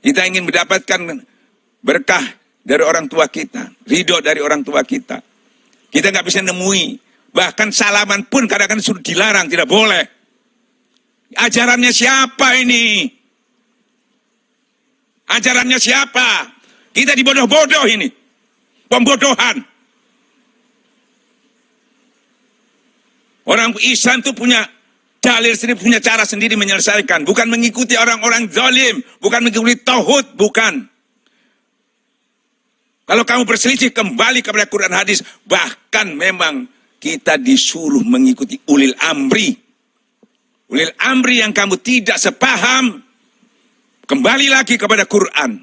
Kita ingin mendapatkan berkah dari orang tua kita, ridho dari orang tua kita. Kita nggak bisa nemui, bahkan salaman pun kadang-kadang sudah dilarang, tidak boleh. Ajarannya siapa ini? Ajarannya siapa? Kita dibodoh-bodoh ini. Pembodohan. Orang Islam itu punya dalil sendiri, punya cara sendiri menyelesaikan. Bukan mengikuti orang-orang zalim, bukan mengikuti tauhid, bukan. Kalau kamu berselisih, kembali kepada Quran hadis. Bahkan memang kita disuruh mengikuti ulil amri. Ulil amri yang kamu tidak sepaham, kembali lagi kepada Quran.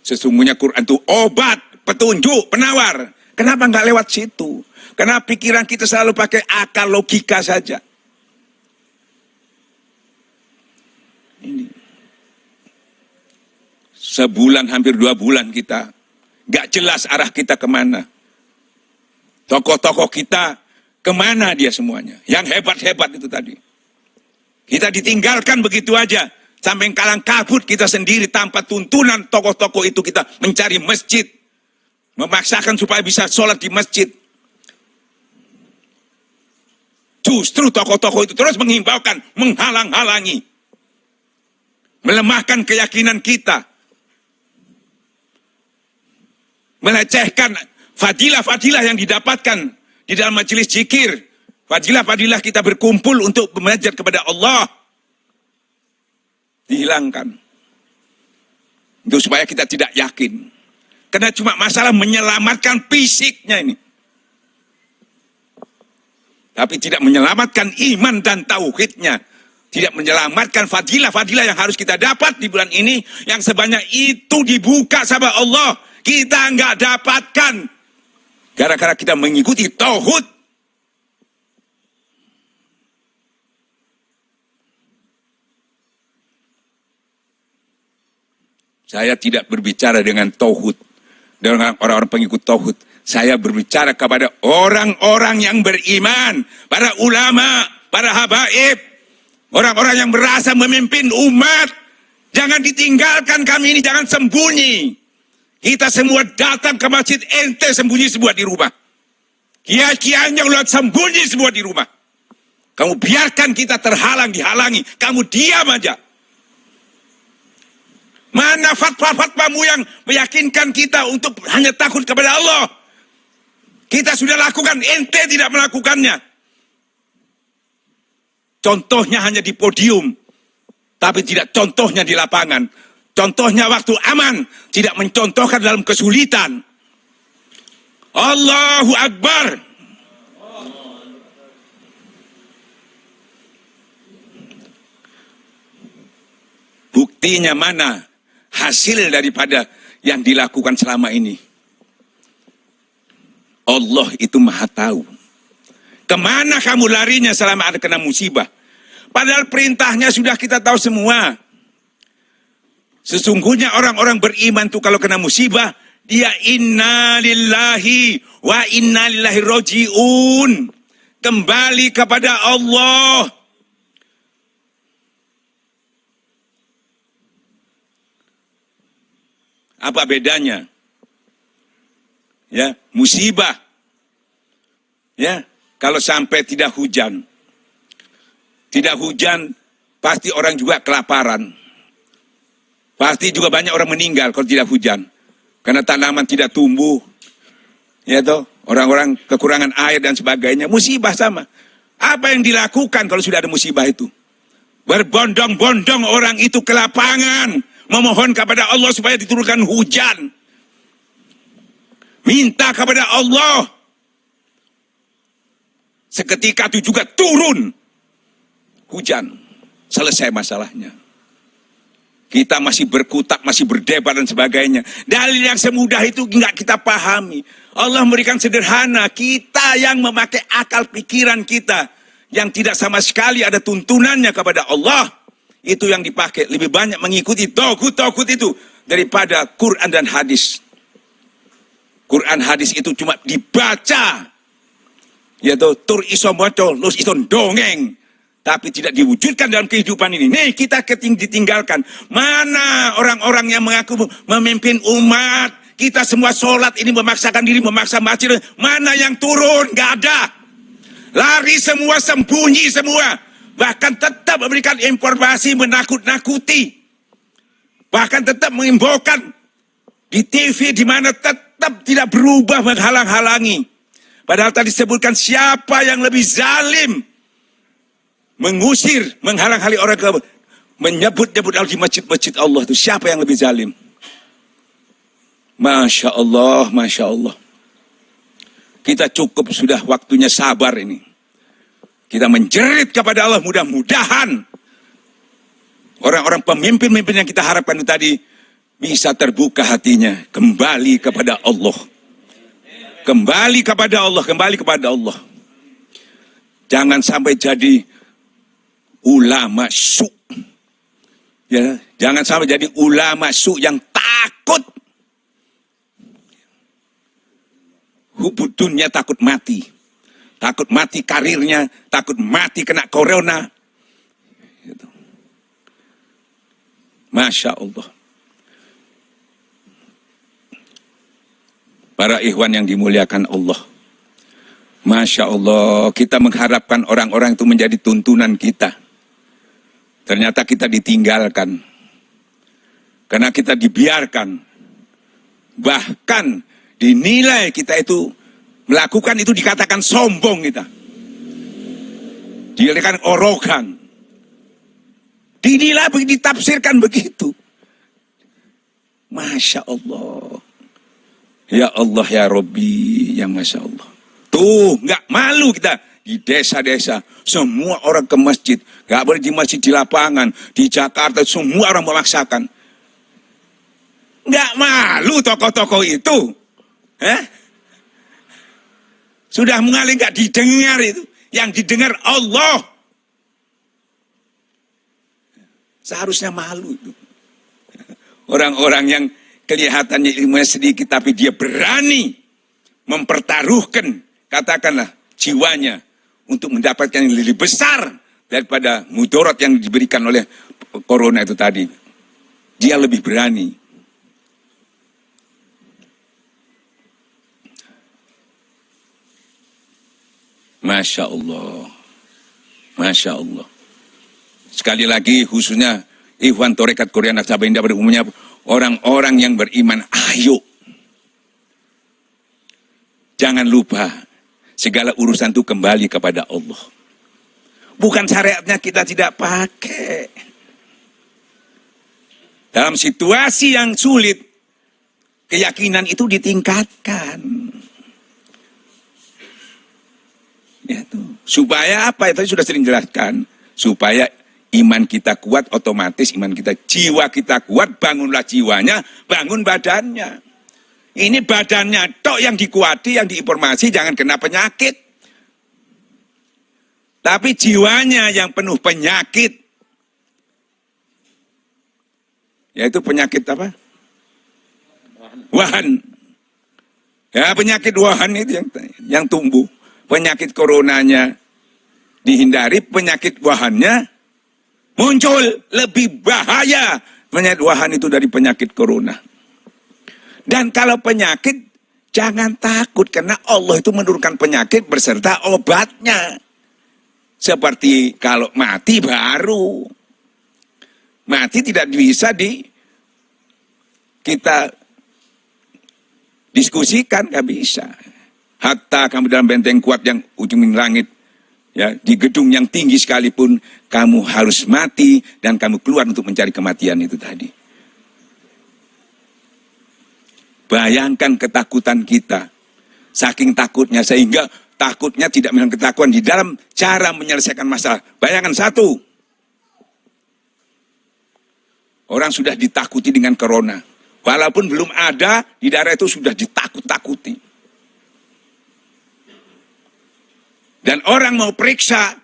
Sesungguhnya Quran itu obat, petunjuk, penawar. Kenapa nggak lewat situ? Karena pikiran kita selalu pakai akal logika saja. Ini. Sebulan, hampir 2 bulan kita. Nggak jelas arah kita kemana. Tokoh-tokoh kita, kemana dia semuanya. Yang hebat-hebat itu tadi. Kita ditinggalkan begitu aja. Sampai kalang kabut kita sendiri tanpa tuntunan tokoh-tokoh itu kita mencari masjid. Memaksakan supaya bisa sholat di masjid. Justru tokoh-tokoh itu terus menghimbaukan, menghalang-halangi. Melemahkan keyakinan kita. Melecehkan fadilah-fadilah yang didapatkan di dalam majelis zikir. Fadilah-fadilah kita berkumpul untuk belajar kepada Allah. Dihilangkan. Itu supaya kita tidak yakin. Karena cuma masalah menyelamatkan fisiknya ini. Tapi tidak menyelamatkan iman dan tauhidnya. Tidak menyelamatkan fadilah-fadilah yang harus kita dapat di bulan ini. Yang sebanyak itu dibuka sama Allah. Kita nggak dapatkan. Gara-gara kita mengikuti tauhid. Saya tidak berbicara dengan tauhid, dengan orang-orang pengikut tauhid. Saya berbicara kepada orang-orang yang beriman, para ulama, para habaib, orang-orang yang berasa memimpin umat. Jangan ditinggalkan kami ini, jangan sembunyi. Kita semua datang ke masjid, ente sembunyi semua di rumah. Kiai-kiainya ulah sembunyi semua di rumah. Kamu biarkan kita terhalang, dihalangi. Kamu diam aja. Mana fatwa-fatwamu yang meyakinkan kita untuk hanya takut kepada Allah? Kita sudah lakukan, ente tidak melakukannya. Contohnya hanya di podium, tapi tidak contohnya di lapangan. Contohnya waktu aman, tidak mencontohkan dalam kesulitan. Allahu Akbar. Buktinya mana? Hasil daripada yang dilakukan selama ini. Allah itu maha tahu. Kemana kamu larinya selama ada kena musibah? Padahal perintahnya sudah kita tahu semua. Sesungguhnya orang-orang beriman itu kalau kena musibah, dia inna lillahi wa inna ilaihi raji'un. Kembali kepada Allah. Apa bedanya? Ya, musibah. Ya, kalau sampai tidak hujan. Tidak hujan, pasti orang juga kelaparan. Pasti juga banyak orang meninggal kalau tidak hujan. Karena tanaman tidak tumbuh. Ya toh, orang-orang kekurangan air dan sebagainya. Musibah sama. Apa yang dilakukan kalau sudah ada musibah itu? Berbondong-bondong orang itu ke lapangan. Memohon kepada Allah supaya diturunkan hujan. Minta kepada Allah. Seketika itu juga turun hujan. Selesai masalahnya. Kita masih berkutak, masih berdebat dan sebagainya. Dalil yang semudah itu nggak kita pahami. Allah memberikan sederhana. Kita yang memakai akal pikiran kita. Yang tidak sama sekali ada tuntunannya kepada Allah. Itu yang dipakai. Lebih banyak mengikuti tauhid itu daripada Quran dan hadis. Quran hadis itu cuma dibaca. Yaitu tur iso maca, lus iso dongeng. tapi tidak diwujudkan dalam kehidupan ini. Nih, kita ditinggalkan. Mana orang-orang yang mengaku memimpin umat? Kita semua sholat ini memaksakan diri, memaksa masjid. Mana yang turun? Gak ada. Lari semua, sembunyi semua. Bahkan tetap memberikan informasi menakut-nakuti. Bahkan tetap mengimbaukan di TV, di mana tetap tidak berubah menghalang-halangi. Padahal tadi disebutkan siapa yang lebih zalim. Mengusir, menghalang-halangi orang ke menyebut-nyebut di masjid-masjid Allah itu. Siapa yang lebih zalim? Masya Allah, Masya Allah. Kita cukup sudah waktunya sabar ini. Kita menjerit kepada Allah, mudah-mudahan orang-orang pemimpin-pemimpin yang kita harapkan itu tadi bisa terbuka hatinya, kembali kepada Allah. Kembali kepada Allah, kembali kepada Allah. Jangan sampai jadi ulama su. Ya, jangan sampai jadi ulama su yang takut. Hubud dunia, takut mati. Takut mati karirnya, takut mati kena corona. Gitu. Masya Allah. Para ikhwan yang dimuliakan Allah. Masya Allah, kita mengharapkan orang-orang itu menjadi tuntunan kita. Ternyata kita ditinggalkan. Karena kita dibiarkan. Bahkan dinilai kita itu melakukan itu dikatakan sombong kita. Dikatakan orogan. Dinilai, ditafsirkan begitu. Masya Allah. Ya Allah, ya Rabbi, ya Masya Allah. Tuh, nggak malu kita. Di desa-desa, semua orang ke masjid. Nggak boleh di masjid, di lapangan. Di Jakarta, semua orang memaksakan. Nggak malu tokoh-tokoh itu. Sudah mengalir nggak didengar itu. Yang didengar Allah. Seharusnya malu itu. Orang-orang yang kelihatannya ilmunya sedikit, tapi dia berani mempertaruhkan, katakanlah, jiwanya untuk mendapatkan yang lebih besar daripada mudarat yang diberikan oleh corona itu tadi. Dia lebih berani. Masya Allah. Masya Allah. Sekali lagi khususnya Ikhwan Torekat Korea Naksabendi pada umumnya orang-orang yang beriman, ayo. Jangan lupa segala urusan itu kembali kepada Allah. Bukan syariatnya kita tidak pakai. Dalam situasi yang sulit, keyakinan itu ditingkatkan. Ya, tuh. Supaya apa? Itu sudah sering jelaskan. Supaya iman kita kuat, otomatis iman kita, jiwa kita kuat, bangunlah jiwanya, bangun badannya. Ini badannya tok yang dikuati, yang diinformasi, jangan kena penyakit. Tapi jiwanya yang penuh penyakit. Yaitu penyakit apa? Wahan. Ya, penyakit wahan itu yang tumbuh. Penyakit coronanya dihindari, penyakit wahannya muncul. Lebih bahaya penyakit wahan itu dari penyakit corona. Dan kalau penyakit, jangan takut. Karena Allah itu menurunkan penyakit berserta obatnya. Seperti kalau mati baru. Mati tidak bisa kita diskusikan, nggak bisa. Hatta kamu dalam benteng kuat yang ujung langit, ya, di gedung yang tinggi sekalipun, kamu harus mati dan kamu keluar untuk mencari kematian itu tadi. Bayangkan ketakutan kita, saking takutnya sehingga takutnya tidak melihat ketakutan di dalam cara menyelesaikan masalah. Bayangkan satu, orang sudah ditakuti dengan corona, walaupun belum ada di daerah itu sudah ditakut-takuti. Dan orang mau periksa,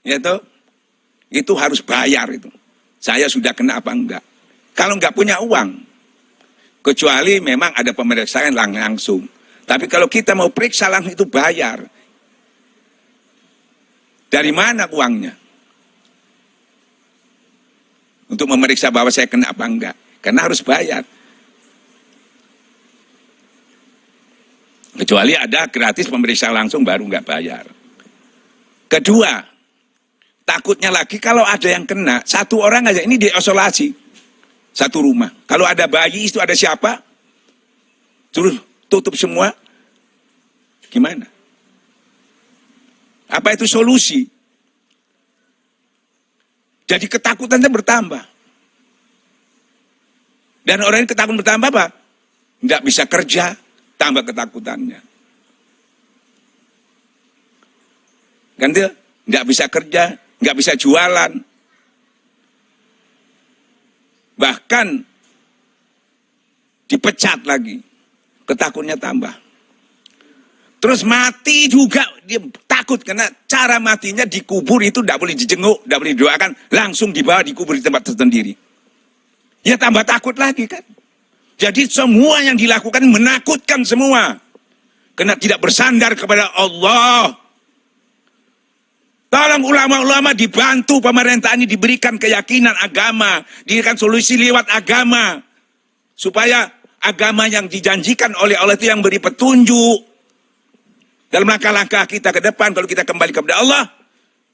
itu harus bayar itu. Saya sudah kena apa enggak? Kalau enggak punya uang, kecuali memang ada pemeriksaan langsung. Tapi kalau kita mau periksa langsung itu bayar. Dari mana uangnya? Untuk memeriksa bahwa saya kena apa enggak. Karena harus bayar. Kecuali ada gratis pemeriksa langsung baru nggak bayar. Kedua, takutnya lagi kalau ada yang kena, satu orang aja, ini diisolasi. Satu rumah. Kalau ada bayi itu ada siapa? Terus tutup semua. Gimana? Apa itu solusi? Jadi ketakutannya bertambah. Dan orang yang ketakutan bertambah apa? Nggak bisa kerja, tambah ketakutannya. Kan dia nggak bisa kerja, nggak bisa jualan. Bahkan dipecat lagi. Ketakutannya tambah. Terus mati juga, dia takut karena cara matinya dikubur itu tidak boleh dijenguk, tidak boleh didoakan, langsung dibawa dikubur di tempat tersendiri. Ya tambah takut lagi kan. Jadi semua yang dilakukan menakutkan semua. Karena tidak bersandar kepada Allah. Tolong ulama-ulama dibantu pemerintah ini diberikan keyakinan agama, diberikan solusi lewat agama. Supaya agama yang dijanjikan oleh Allah itu yang beri petunjuk. Dalam langkah-langkah kita ke depan, kalau kita kembali kepada Allah,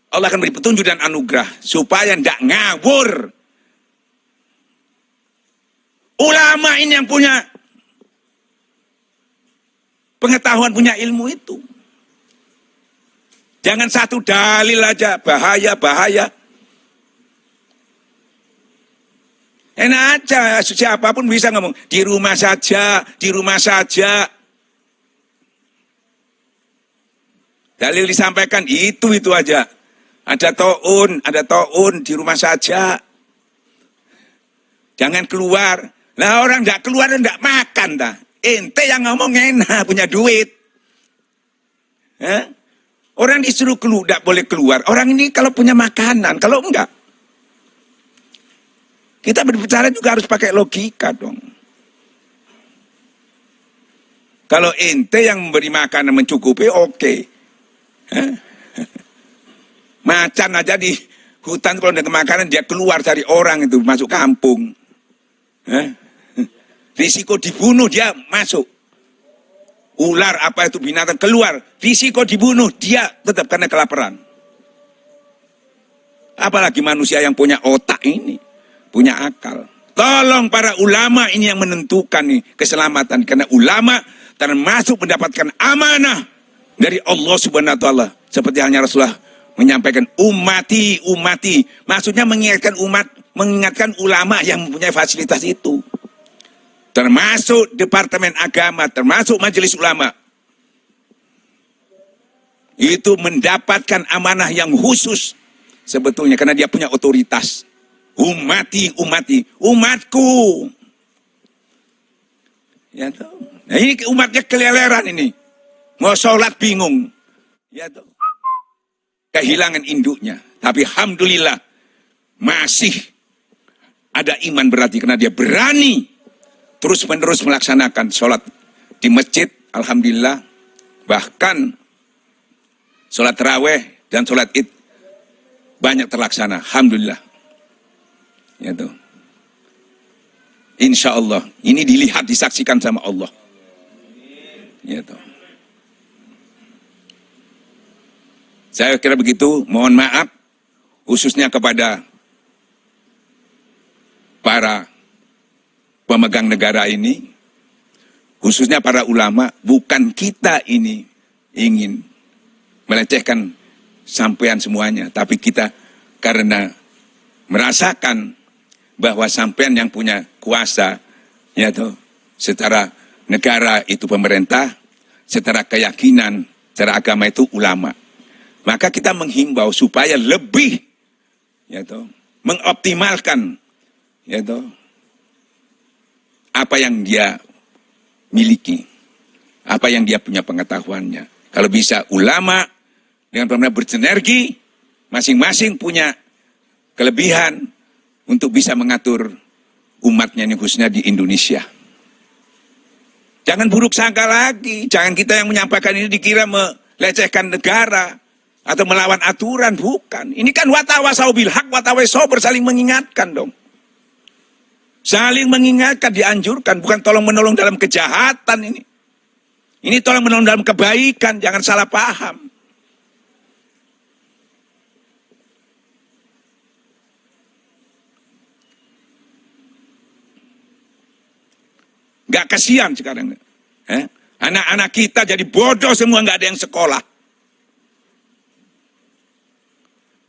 Allah akan beri petunjuk dan anugerah. Supaya tidak ngawur. Ulama ini yang punya pengetahuan, punya ilmu itu. Jangan satu dalil aja, bahaya. Enak aja, siapapun bisa ngomong, di rumah saja. Dalil disampaikan, itu aja. Ada to'un di rumah saja. Jangan keluar. Lah orang tidak keluar, tidak makan dah. Ente yang ngomong enak, punya duit. Orang disuruh keluar, tidak boleh keluar. Orang ini kalau punya makanan, kalau enggak. Kita berbicara juga harus pakai logika dong. Kalau ente yang memberi makanan mencukupi, oke. Macan aja di hutan kalau ada makanan, dia keluar cari orang itu, masuk kampung. Risiko dibunuh dia masuk. Ular apa itu binatang keluar, risiko dibunuh dia tetap karena kelaparan. Apalagi manusia yang punya otak ini, punya akal. Tolong para ulama ini yang menentukan nih keselamatan, karena ulama termasuk mendapatkan amanah dari Allah Subhanahu wa taala. Seperti halnya Rasulullah menyampaikan ummati. Maksudnya mengingatkan ulama yang mempunyai fasilitas itu. Termasuk Departemen Agama, termasuk Majelis Ulama. Itu mendapatkan amanah yang khusus sebetulnya karena dia punya otoritas. Ummati, umatku. Ya toh. Nah ini umatnya keleleran ini. Mau sholat bingung. Ya toh. Kehilangan induknya. Tapi alhamdulillah masih ada iman berarti karena dia berani terus-menerus melaksanakan sholat di masjid, alhamdulillah. Bahkan sholat tarawih dan sholat id banyak terlaksana, alhamdulillah. Ya tuh. Insya Allah, ini dilihat, disaksikan sama Allah. Ya tuh. Saya kira begitu, mohon maaf, khususnya kepada para pemegang negara ini, khususnya para ulama, bukan kita ini ingin melecehkan sampean semuanya, tapi kita karena merasakan bahwa sampean yang punya kuasa, ya toh, secara negara itu pemerintah, secara keyakinan, secara agama itu ulama. Maka kita menghimbau supaya lebih, ya toh, mengoptimalkan, ya toh, apa yang dia miliki, apa yang dia punya pengetahuannya. Kalau bisa ulama dengan benar-benar bersinergi, masing-masing punya kelebihan untuk bisa mengatur umatnya ini khususnya di Indonesia. Jangan buruk sangka lagi, jangan kita yang menyampaikan ini dikira melecehkan negara. atau melawan aturan, bukan. Ini kan watawasau bil haq, watawasau saling mengingatkan dong. Saling mengingatkan, dianjurkan, bukan tolong menolong dalam kejahatan ini. Ini tolong menolong dalam kebaikan, jangan salah paham. Gak kasihan sekarang. Anak-anak kita jadi bodoh semua, gak ada yang sekolah.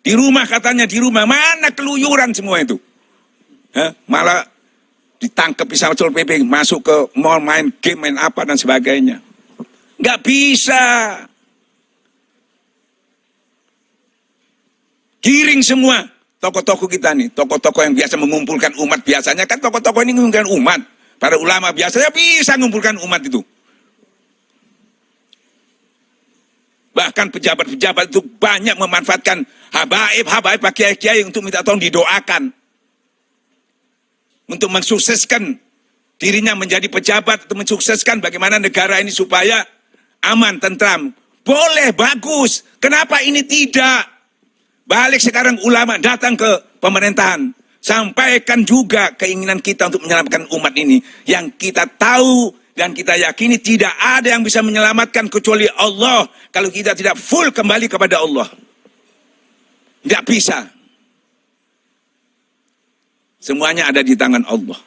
Di rumah katanya, di rumah. Mana keluyuran semua itu? Malah ditangkap di Satpol PP, masuk ke mall, main game, main apa dan sebagainya. Nggak bisa. Giring semua tokoh-tokoh kita nih. Tokoh-tokoh yang biasa mengumpulkan umat. Biasanya kan tokoh-tokoh ini mengumpulkan umat. Para ulama biasanya bisa mengumpulkan umat itu. Bahkan pejabat-pejabat itu banyak memanfaatkan habaib pak kiai-kiai untuk minta tolong didoakan. Untuk mensukseskan dirinya menjadi pejabat, untuk mensukseskan bagaimana negara ini supaya aman, tentram. Boleh, bagus. Kenapa ini tidak? Balik sekarang ulama datang ke pemerintahan. Sampaikan juga keinginan kita untuk menyelamatkan umat ini. Yang kita tahu dan kita yakini tidak ada yang bisa menyelamatkan kecuali Allah. Kalau kita tidak full kembali kepada Allah. Tidak bisa. Semuanya ada di tangan Allah.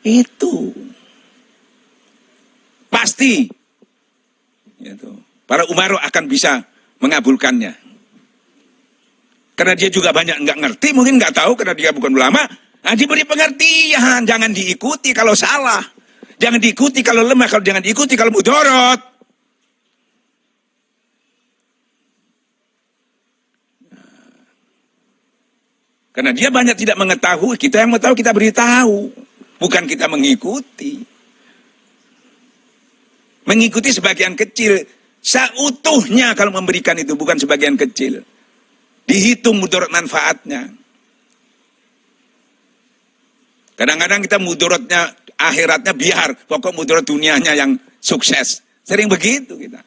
Itu. Pasti. Itu. Para umaro akan bisa mengabulkannya. Karena dia juga banyak nggak ngerti, mungkin nggak tahu karena dia bukan ulama. Nah, diberi pengertian, jangan diikuti kalau salah. Jangan diikuti kalau lemah, kalau jangan diikuti kalau mudorot. Karena dia banyak tidak mengetahui, kita yang mengetahui kita beritahu. Bukan kita mengikuti. Mengikuti sebagian kecil. Seutuhnya kalau memberikan itu, bukan sebagian kecil. Dihitung mudarat manfaatnya. Kadang-kadang kita mudaratnya, akhiratnya biar. Pokok mudarat dunianya yang sukses. Sering begitu kita.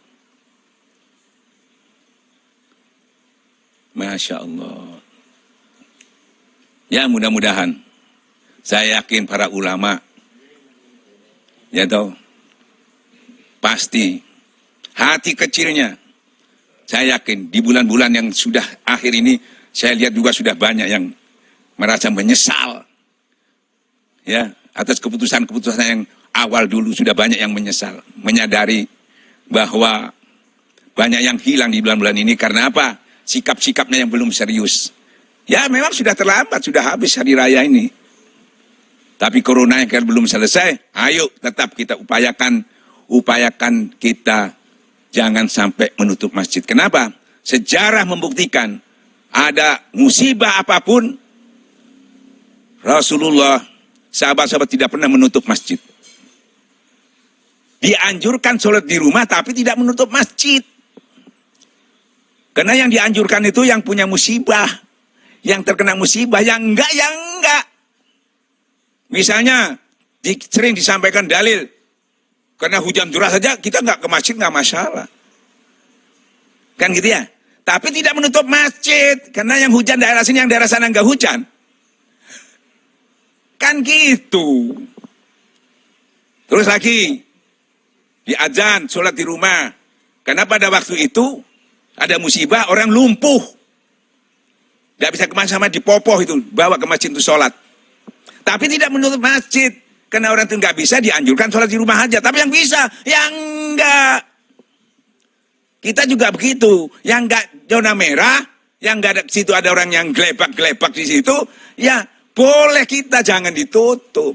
Masya Allah. Ya mudah-mudahan. Saya yakin para ulama. Ya tahu. Pasti. Hati kecilnya. Saya yakin di bulan-bulan yang sudah akhir ini, saya lihat juga sudah banyak yang merasa menyesal. Ya, atas keputusan-keputusan yang awal dulu sudah banyak yang menyesal. Menyadari bahwa banyak yang hilang di bulan-bulan ini. Karena apa? Sikap-sikapnya yang belum serius. Ya memang sudah terlambat, sudah habis hari raya ini. Tapi corona yang belum selesai, ayo tetap kita upayakan kita jangan sampai menutup masjid. Kenapa? Sejarah membuktikan ada musibah apapun, Rasulullah, sahabat-sahabat tidak pernah menutup masjid. Dianjurkan sholat di rumah tapi tidak menutup masjid. Karena yang dianjurkan itu yang punya musibah, yang terkena musibah, yang enggak. Misalnya sering disampaikan dalil, karena hujan deras saja kita nggak ke masjid nggak masalah, kan gitu ya. Tapi tidak menutup masjid karena yang hujan daerah sini, yang daerah sana nggak hujan, kan gitu. Terus lagi di azan sholat di rumah, karena pada waktu itu ada musibah orang lumpuh, nggak bisa kemana sama dipopoh itu bawa ke masjid untuk sholat. Tapi tidak menutup masjid. Karena orang itu nggak bisa, dianjurkan sholat di rumah aja. Tapi yang bisa, yang enggak. Kita juga begitu. Yang enggak zona merah, yang enggak ada situ ada orang yang gelebak-gelebak di situ, ya boleh kita, jangan ditutup.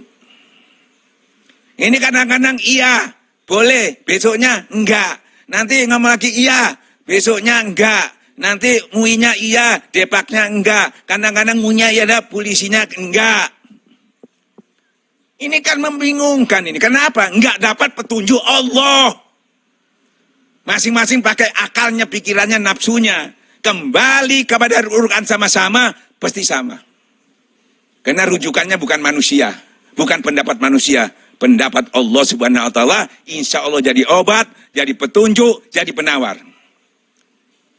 Ini kadang-kadang iya, boleh, besoknya enggak. Nanti ngomong lagi iya, besoknya enggak. Nanti muinya iya, depaknya enggak. Kadang-kadang muinya iya, ada polisinya enggak. Ini kan membingungkan ini. Kenapa? Enggak dapat petunjuk Allah. Masing-masing pakai akalnya, pikirannya, nafsunya. Kembali kepada urutan sama-sama, pasti sama. Karena rujukannya bukan manusia. Bukan pendapat manusia. Pendapat Allah Subhanahu wa ta'ala. Insya Allah jadi obat, jadi petunjuk, jadi penawar.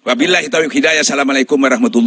Wabillahi taufiq hidayah. Assalamualaikum warahmatullahi